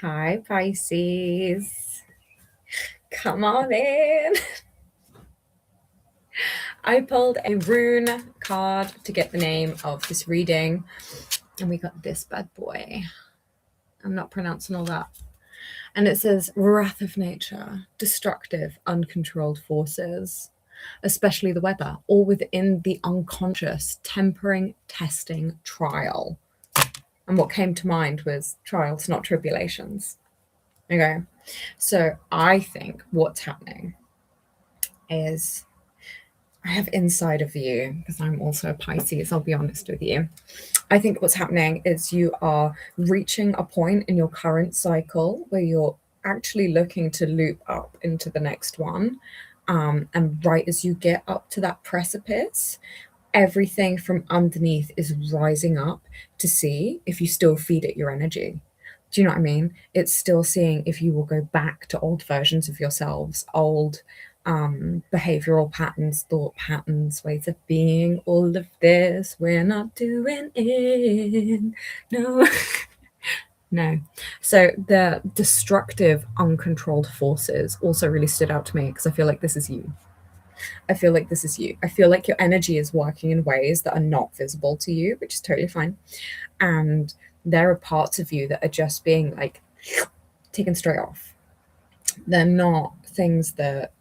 Hi, Pisces. Come on in. I pulled a rune card to get the name of this reading, and we got this bad boy. I'm not pronouncing all that. And it says, wrath of nature, destructive, uncontrolled forces, especially the weather, all within the unconscious, tempering, testing, trial. And what came to mind was trials, not tribulations. Okay. So I think what's happening is I have inside of you, because I'm also a Pisces, I'll be honest with you. I think what's happening is you are reaching a point in your current cycle where you're actually looking to loop up into the next one. And right as you get up to that precipice, everything from underneath is rising up to see if you still feed it your energy. Do you know what I mean? It's still seeing if you will go back to old versions of yourselves, old behavioral patterns, thought patterns, ways of being, all of this. We're not doing it. No. No. So the destructive, uncontrolled forces also really stood out to me because I feel like this is you. I feel like this is you. I feel like your energy is working in ways that are not visible to you, which is totally fine. And there are parts of you that are just being like taken straight off. They're not things that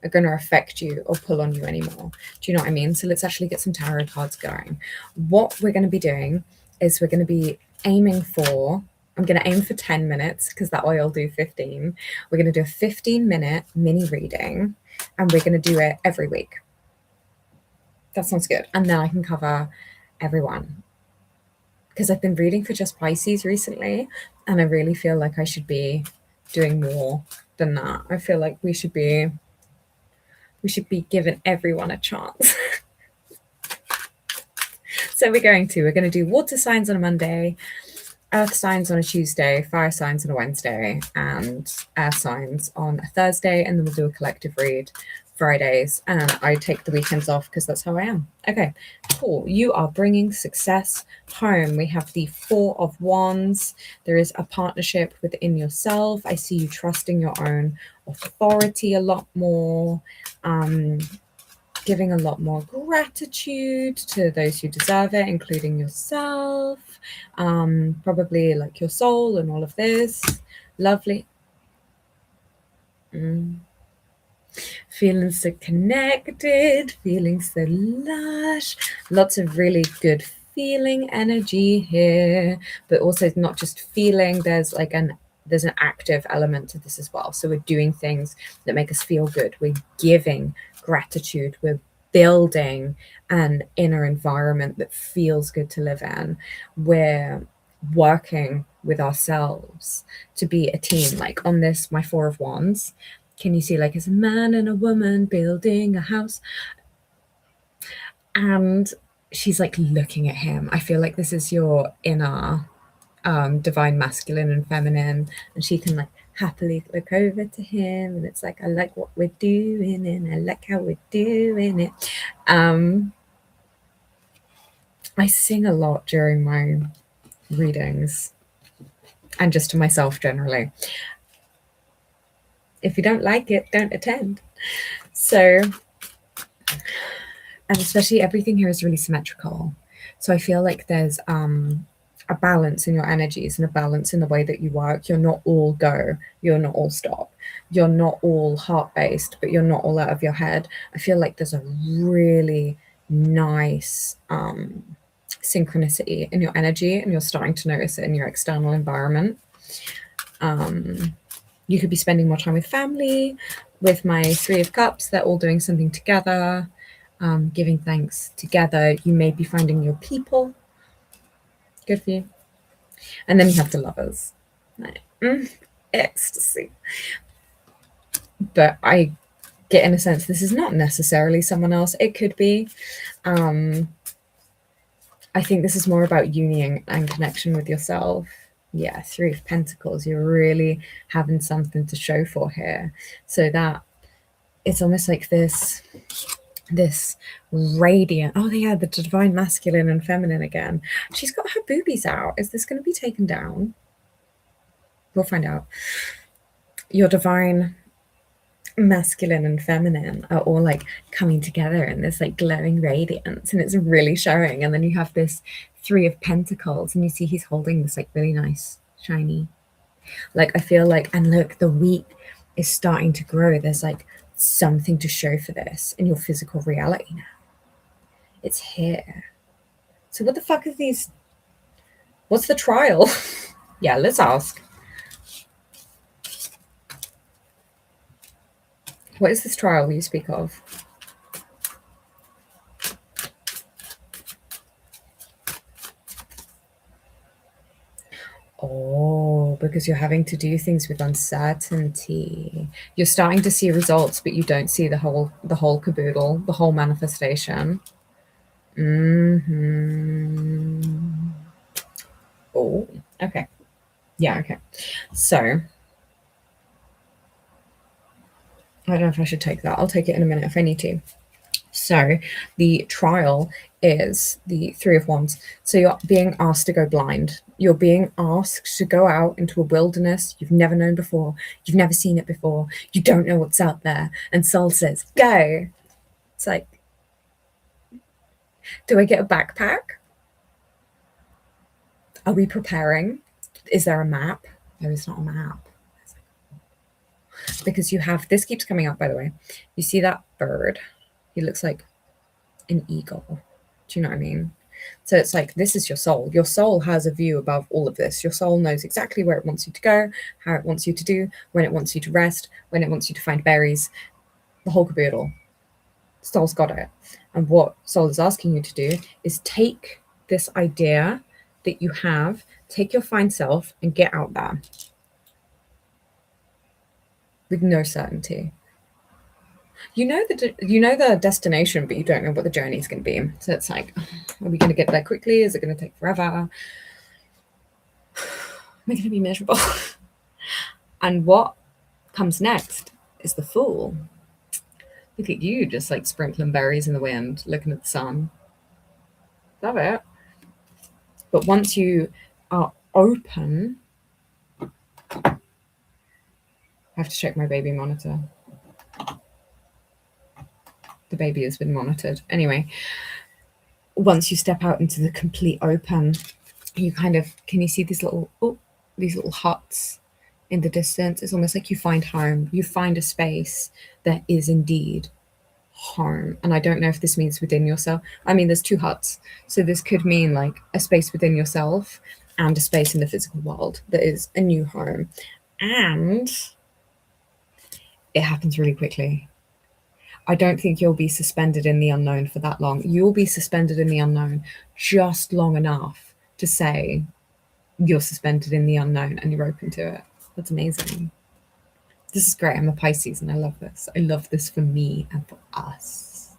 are going to affect you or pull on you anymore. Do you know what I mean? So let's actually get some tarot cards going. What we're going to be doing is we're going to be aiming for, I'm going to aim for 10 minutes because that way I'll do 15. We're going to do a 15-minute mini reading and we're going to do it every week. That sounds good. And then I can cover everyone because I've been reading for just Pisces recently and I really feel like I should be doing more than that. I feel like we should be giving everyone a chance. So we're going to do water signs on a Monday, earth signs on a Tuesday, fire signs on a Wednesday, and air signs on a Thursday, and then we'll do a collective read Fridays, and I take the weekends off because that's how I am. Okay, cool. You are bringing success home. We have the Four of Wands. There is a partnership within yourself. I see you trusting your own authority a lot more, giving a lot more gratitude to those who deserve it, including yourself, probably like your soul and all of this. Lovely. Feeling so connected, feeling so lush, lots of really good feeling energy here, but also not just feeling, there's an active element to this as well. So we're doing things that make us feel good, we're giving gratitude, we're building an inner environment that feels good to live in, we're working with ourselves to be a team. Like on this, my Four of Wands, can you see, like, it's a man and a woman building a house, and she's like looking at him. I feel like this is your inner divine masculine and feminine, and she can like happily look over to him, and it's like, I like what we're doing and I like how we're doing it. I sing a lot during my readings and just to myself generally. If you don't like it, don't attend. So, and especially everything here is really symmetrical. So I feel like there's a balance in your energies and a balance in the way that you work. You're not all go, you're not all stop, you're not all heart-based, but you're not all out of your head. I feel like there's a really nice synchronicity in your energy, and you're starting to notice it in your external environment. You could be spending more time with family. With my Three of Cups, they're all doing something together, giving thanks together. You may be finding your people. Good for you. And then you have the Lovers. Ecstasy. But I get, in a sense, this is not necessarily someone else. It could be. I think this is more about union and connection with yourself. Yeah, Three of Pentacles. You're really having something to show for here. So that it's almost like this radiant, oh yeah, the divine masculine and feminine again. She's got her boobies out. Is this going to be taken down? We'll find out. Your divine masculine and feminine are all like coming together in this like glowing radiance, and it's really showing. And then you have this 3 of Pentacles, and you see he's holding this like really nice shiny, like, I feel like, and look, the wheat is starting to grow. There's like something to show for this in your physical reality now. It's here. So what the fuck is these? What's the trial? Yeah, let's ask. What is this trial you speak of? Oh, because you're having to do things with uncertainty. You're starting to see results, but you don't see the whole caboodle, the whole manifestation. Oh, okay. Yeah, okay. So I don't know if I should take that. I'll take it in a minute if I need to. So the trial is the 3 of Wands. So you're being asked to go blind. You're being asked to go out into a wilderness you've never known before. You've never seen it before. You don't know what's out there. And Soul says, go. It's like, do I get a backpack? Are we preparing? Is there a map? There is not a map. Because you have, this keeps coming up, by the way. You see that bird? He looks like an eagle. Do you know what I mean? So it's like, this is your soul. Your soul has a view above all of this. Your soul knows exactly where it wants you to go, how it wants you to do, when it wants you to rest, when it wants you to find berries, the whole caboodle. Soul's got it. And what soul is asking you to do is take this idea that you have, take your fine self and get out there with no certainty. You know the destination, but you don't know what the journey is going to be. So it's like, are we going to get there quickly? Is it going to take forever? Am I going to be miserable? And what comes next is the Fool. Look at you, just like sprinkling berries in the wind, looking at the sun. Love it. But once you are open, I have to check my baby monitor. The baby has been monitored. Anyway, once you step out into the complete open, you kind of, can you see these little huts in the distance? It's almost like you find home. You find a space that is indeed home. And I don't know if this means within yourself. I mean, there's 2 huts. So this could mean like a space within yourself and a space in the physical world that is a new home. And it happens really quickly. I don't think you'll be suspended in the unknown for that long. You'll be suspended in the unknown just long enough to say you're suspended in the unknown and you're open to it. That's amazing. This is great. I'm a Pisces and I love this. I love this for me and for us.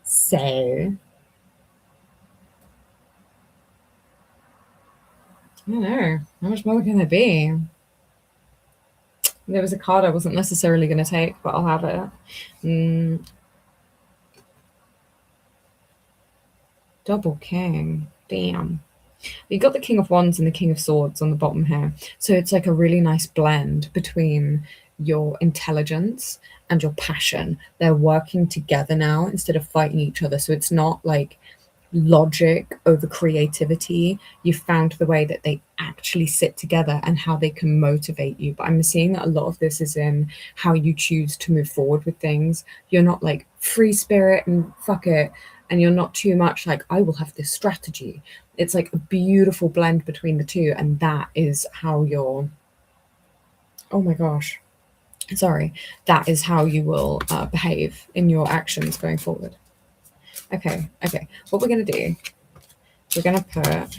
So I don't know. How much more can there be? There was a card I wasn't necessarily going to take, but I'll have it. Double King. Damn. You got the King of Wands and the King of Swords on the bottom here. So it's like a really nice blend between your intelligence and your passion. They're working together now instead of fighting each other. So it's not like logic over creativity. You found the way that they actually sit together and how they can motivate you. But I'm seeing that a lot of this is in how you choose to move forward with things. You're not like free spirit and fuck it, and you're not too much like, I will have this strategy. It's like a beautiful blend between the two, and that is how you're, oh my gosh, sorry, that is how you will behave in your actions going forward. Okay, what we're going to do, we're going to put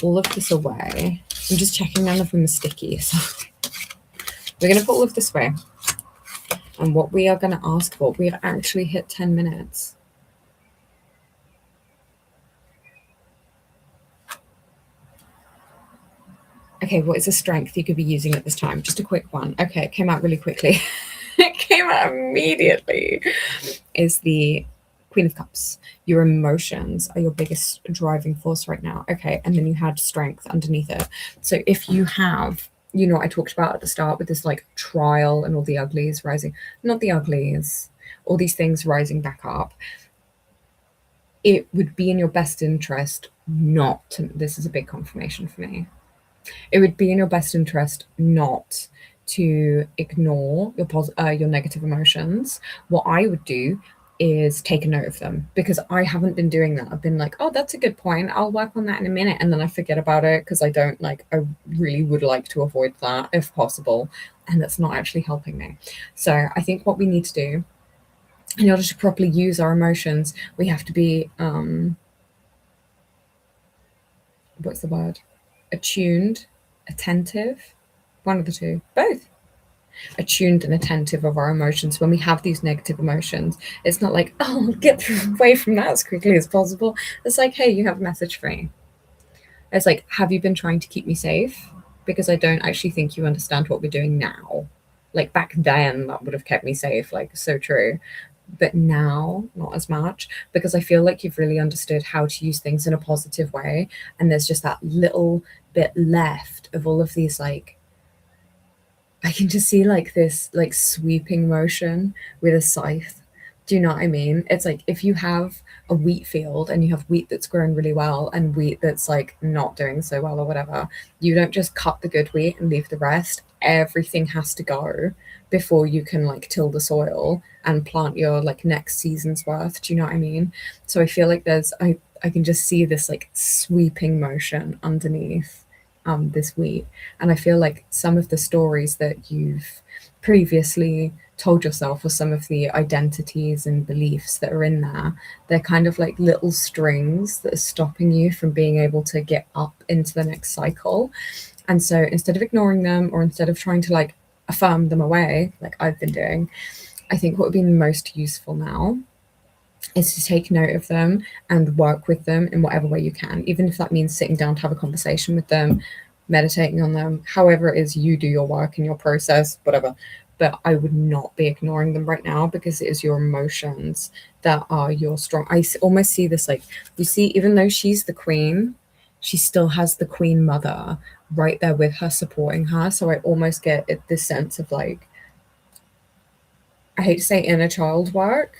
all of this away. I'm just checking none of them are sticky. So we're going to put all of this away. And what we are going to ask for, we actually hit 10 minutes. Okay, what is a strength you could be using at this time? Just a quick one. Okay, it came out really quickly. It came out immediately. Is the Queen of Cups. Your emotions are your biggest driving force right now. Okay, and then you had strength underneath it. So if you have you know, I talked about at the start with this like trial and all the uglies rising, not the uglies, all these things rising back up. It would be in your best interest not to, this is a big confirmation for me. It would be in your best interest not to ignore your negative emotions. What I would do is take a note of them, because I haven't been doing that. I've been like, oh, that's a good point, I'll work on that in a minute, and then I forget about it because I don't like, I really would like to avoid that if possible, and that's not actually helping me. So I think what we need to do in order to properly use our emotions, we have to be what's the word? Attuned, attentive, one of the two, both. Attuned and attentive of our emotions. When we have these negative emotions, it's not like, oh, get away from that as quickly as possible. It's like, hey, you have a message for me. It's like, have you been trying to keep me safe? Because I don't actually think you understand what we're doing now. Like back then, that would have kept me safe, like so true. But now, not as much, because I feel like you've really understood how to use things in a positive way. And there's just that little bit left of all of these, like, I can just see like this like sweeping motion with a scythe. Do you know what I mean? It's like if you have a wheat field and you have wheat that's growing really well and wheat that's like not doing so well or whatever, you don't just cut the good wheat and leave the rest. Everything has to go before you can like till the soil and plant your like next season's worth. Do you know what I mean? So I feel like I can just see this like sweeping motion underneath this wheat. And I feel like some of the stories that you've previously told yourself, or some of the identities and beliefs that are in there, they're kind of like little strings that are stopping you from being able to get up into the next cycle. And so instead of ignoring them, or instead of trying to like affirm them away, like I've been doing, I think what would be most useful now is to take note of them and work with them in whatever way you can, even if that means sitting down to have a conversation with them, meditating on them, however it is you do your work and your process, whatever. But I would not be ignoring them right now, because it is your emotions that are your strong. I almost see this like, you see, even though she's the queen, she still has the queen mother right there with her, supporting her. So I almost get this sense of like, I hate to say inner child work,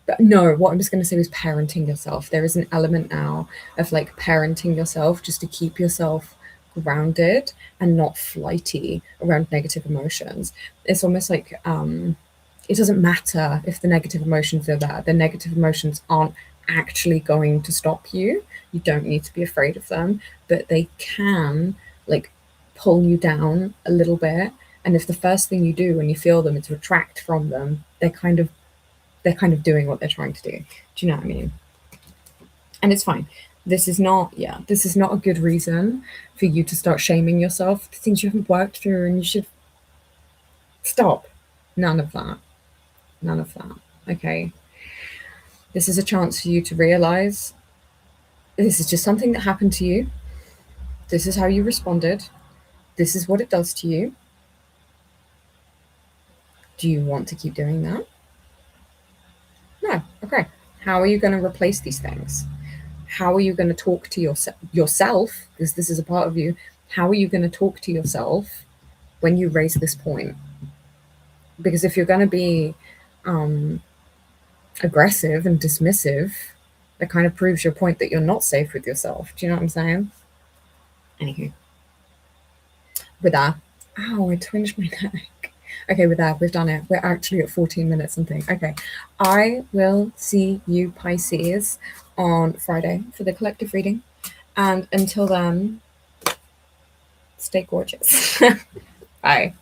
but no, what I'm just going to say is parenting yourself. There is an element now of like parenting yourself just to keep yourself grounded and not flighty around negative emotions. It's almost like it doesn't matter if the negative emotions are there. The negative emotions aren't actually going to stop you. You don't need to be afraid of them, but they can like pull you down a little bit. And if the first thing you do when you feel them is retract from them, they're kind of doing what they're trying to do. Do you know what I mean? And it's fine. This is not a good reason for you to start shaming yourself for things you haven't worked through, and you should stop. None of that. None of that. Okay. This is a chance for you to realize this is just something that happened to you. This is how you responded. This is what it does to you. Do you want to keep doing that? No. Okay. How are you going to replace these things? How are you going to talk to yourself, because this is a part of you, how are you going to talk to yourself when you raise this point? Because if you're going to be aggressive and dismissive, that kind of proves your point that you're not safe with yourself. Do you know what I'm saying? Anywho, with that, ow, I twinged my neck. Okay, with that, we've done it. We're actually at 14 minutes something. Okay, I will see you Pisces on Friday for the collective reading. And until then, stay gorgeous. Bye.